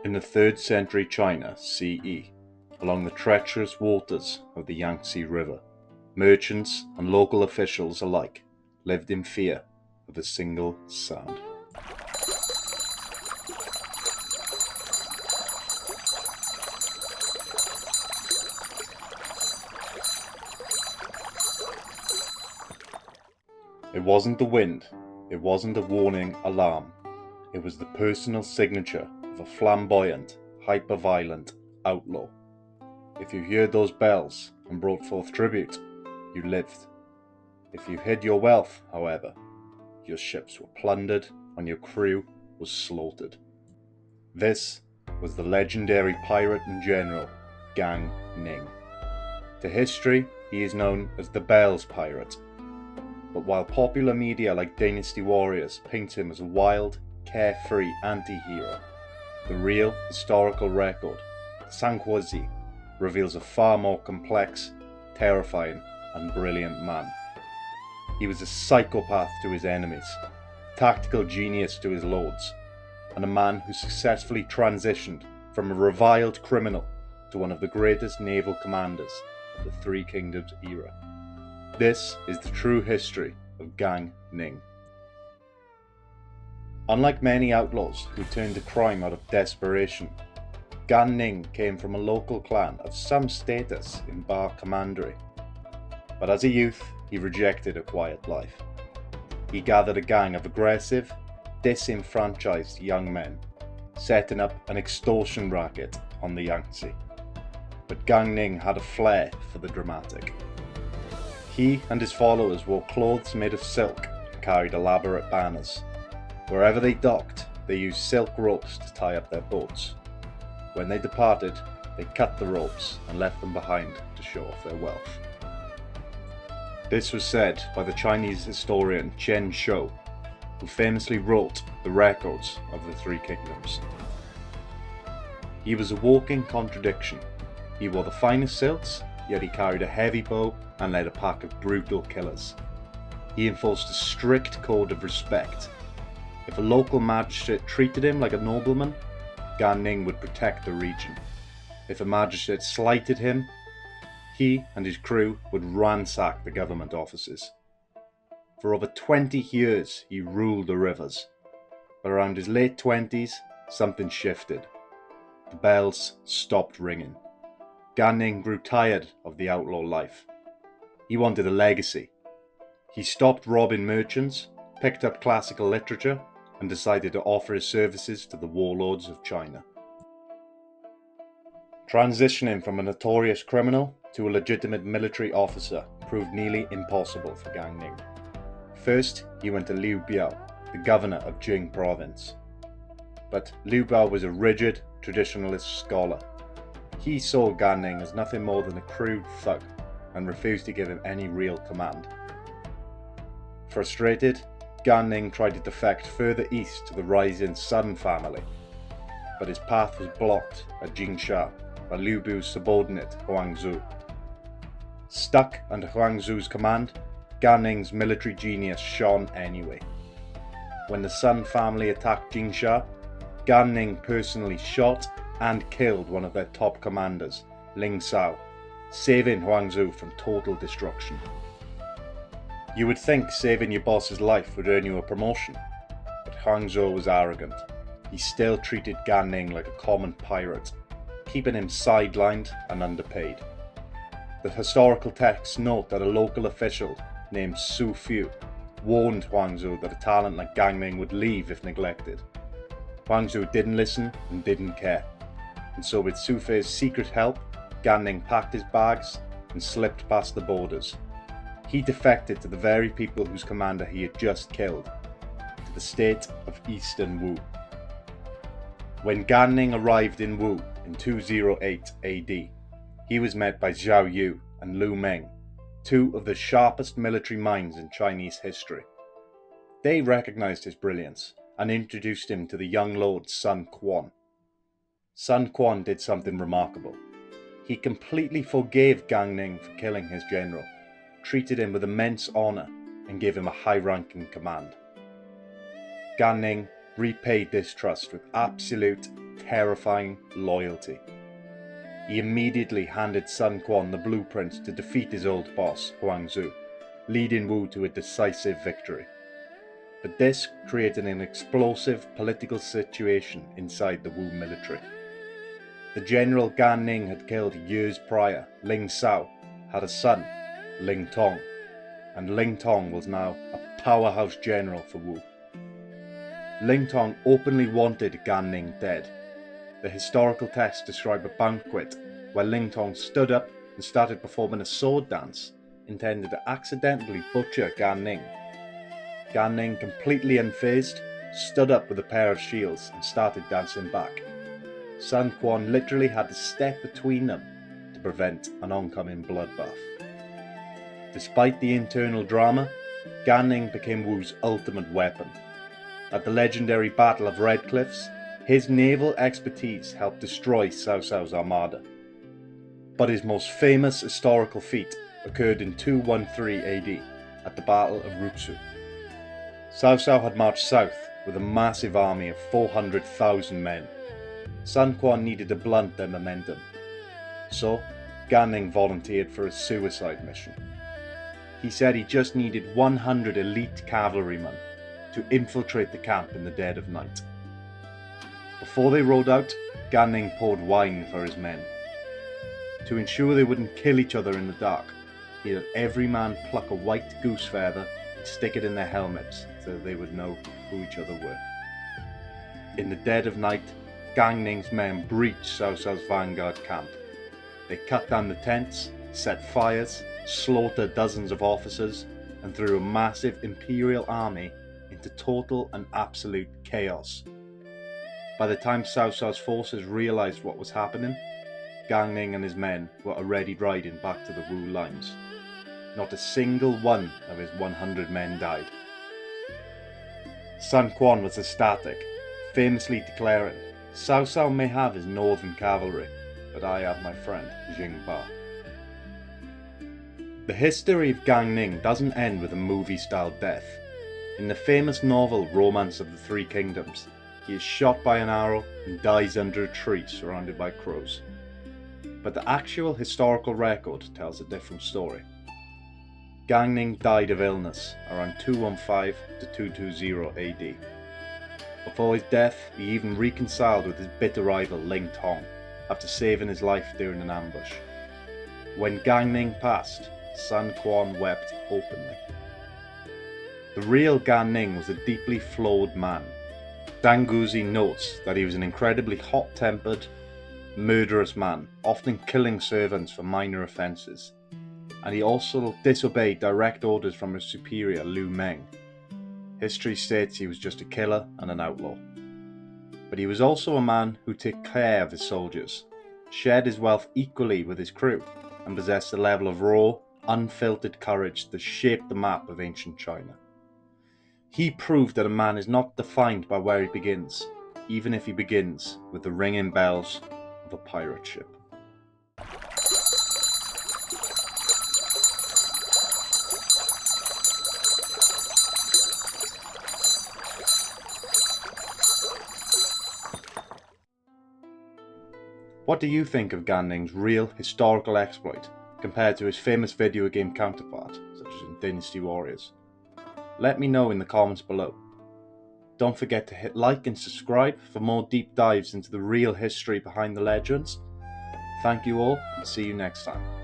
In the 3rd century China CE, along the treacherous waters of the Yangtze River, merchants and local officials alike lived in fear of a single sound. It wasn't the wind, it wasn't a warning alarm, it was the personal signature of a flamboyant, hyper-violent outlaw. If you heard those bells and brought forth tribute, you lived. If you hid your wealth, however, your ships were plundered and your crew was slaughtered. This was the legendary pirate and general, Gan Ning. To history, he is known as the Bells Pirate. But while popular media like Dynasty warriors paint him as a wild, carefree anti-hero, the real historical record, Sanguozhi, reveals a far more complex, terrifying and brilliant man. He was a psychopath to his enemies, tactical genius to his lords, and a man who successfully transitioned from a reviled criminal to one of the greatest naval commanders of the Three Kingdoms era. This is the true history of Gan Ning. Unlike many outlaws who turned to crime out of desperation, Gan Ning came from a local clan of some status in Bar Commandery. But as a youth, he rejected a quiet life. He gathered a gang of aggressive, disenfranchised young men, setting up an extortion racket on the Yangtze. But Gan Ning had a flair for the dramatic. He and his followers wore clothes made of silk and carried elaborate banners. Wherever they docked, they used silk ropes to tie up their boats. When they departed, they cut the ropes and left them behind to show off their wealth. This was said by the Chinese historian Chen Shou, who famously wrote the records of the Three Kingdoms. He was a walking contradiction. He wore the finest silks, yet he carried a heavy bow and led a pack of brutal killers. He enforced a strict code of respect. If a local magistrate treated him like a nobleman, Gan Ning would protect the region. If a magistrate slighted him, he and his crew would ransack the government offices. For over 20 years he ruled the rivers, but around his late 20s, something shifted. The bells stopped ringing. Gan Ning grew tired of the outlaw life. He wanted a legacy. He stopped robbing merchants, picked up classical literature, and decided to offer his services to the warlords of China. Transitioning from a notorious criminal to a legitimate military officer proved nearly impossible for Gan Ning. First, he went to Liu Biao, the governor of Jing province. But Liu Biao was a rigid, traditionalist scholar. He saw Gan Ning as nothing more than a crude thug and refused to give him any real command. Frustrated, Gan Ning tried to defect further east to the rising Sun family, but his path was blocked at Jingsha by Liu Biao's subordinate Huangzu. Stuck under Huangzu's command, Gan Ning's military genius shone anyway. When the Sun family attacked Jingsha, Gan Ning personally shot and killed one of their top commanders, Ling Tong, saving Huangzu from total destruction. You would think saving your boss's life would earn you a promotion, but Huangzu was arrogant. He still treated Gan Ning like a common pirate, keeping him sidelined and underpaid. The historical texts note that a local official named Su Fu warned Huangzu that a talent like Gan Ning would leave if neglected. Huangzu didn't listen and didn't care, and so with Su Fu's secret help, Gan Ning packed his bags and slipped past the borders. He defected to the very people whose commander he had just killed, to the state of Eastern Wu. When Gan Ning arrived in Wu in 208 AD, he was met by Zhao Yu and Lu Meng, two of the sharpest military minds in Chinese history. They recognized his brilliance and introduced him to the young lord Sun Quan. Sun Quan did something remarkable. He completely forgave Gan Ning for killing his general, treated him with immense honor, and gave him a high-ranking command. Gan Ning repaid this trust with absolute, terrifying loyalty. He immediately handed Sun Quan the blueprints to defeat his old boss, Huangzu, leading Wu to a decisive victory. But this created an explosive political situation inside the Wu military. The general Gan Ning had killed years prior. Ling Cao had a son, Ling Tong, and Ling Tong was now a powerhouse general for Wu. Ling Tong openly wanted Gan Ning dead. The historical texts describe a banquet where Ling Tong stood up and started performing a sword dance intended to accidentally butcher Gan Ning. Gan Ning, completely unfazed, stood up with a pair of shields and started dancing back. Sun Quan literally had to step between them to prevent an oncoming bloodbath. Despite the internal drama, Gan Ning became Wu's ultimate weapon. At the legendary Battle of Red Cliffs, his naval expertise helped destroy Cao Cao's armada. But his most famous historical feat occurred in 213 AD at the Battle of Ruxu. Cao Cao had marched south with a massive army of 400,000 men. Sun Quan needed to blunt their momentum. So, Gan Ning volunteered for a suicide mission. He said he just needed 100 elite cavalrymen to infiltrate the camp in the dead of night. Before they rode out, Gan Ning poured wine for his men. To ensure they wouldn't kill each other in the dark, he had every man pluck a white goose feather and stick it in their helmets so that they would know who each other were. In the dead of night, Gan Ning's men breached Cao Cao's vanguard camp. They cut down the tents, set fires, slaughtered dozens of officers, and threw a massive imperial army into total and absolute chaos. By the time Cao Cao's forces realized what was happening, Gan Ning and his men were already riding back to the Wu lines. Not a single one of his 100 men died. Sun Quan was ecstatic, famously declaring, "Cao Cao may have his northern cavalry, but I have my friend Xingba." The history of Gan Ning doesn't end with a movie-style death. In the famous novel Romance of the Three Kingdoms, he is shot by an arrow and dies under a tree surrounded by crows. But the actual historical record tells a different story. Gan Ning died of illness around 215 to 220 AD. Before his death, he even reconciled with his bitter rival Ling Tong after saving his life during an ambush. When Gan Ning passed, Sun Quan wept openly. The real Gan Ning was a deeply flawed man. Sanguozhi notes that he was an incredibly hot-tempered, murderous man, often killing servants for minor offences, and he also disobeyed direct orders from his superior Lu Meng. History states he was just a killer and an outlaw. But he was also a man who took care of his soldiers, shared his wealth equally with his crew, and possessed a level of raw, unfiltered courage that shaped the map of ancient China. He proved that a man is not defined by where he begins, even if he begins with the ringing bells of a pirate ship. What do you think of Gan Ning's real historical exploit compared to his famous video game counterpart, such as in Dynasty Warriors? Let me know in the comments below. Don't forget to hit like and subscribe for more deep dives into the real history behind the legends. Thank you all, and see you next time.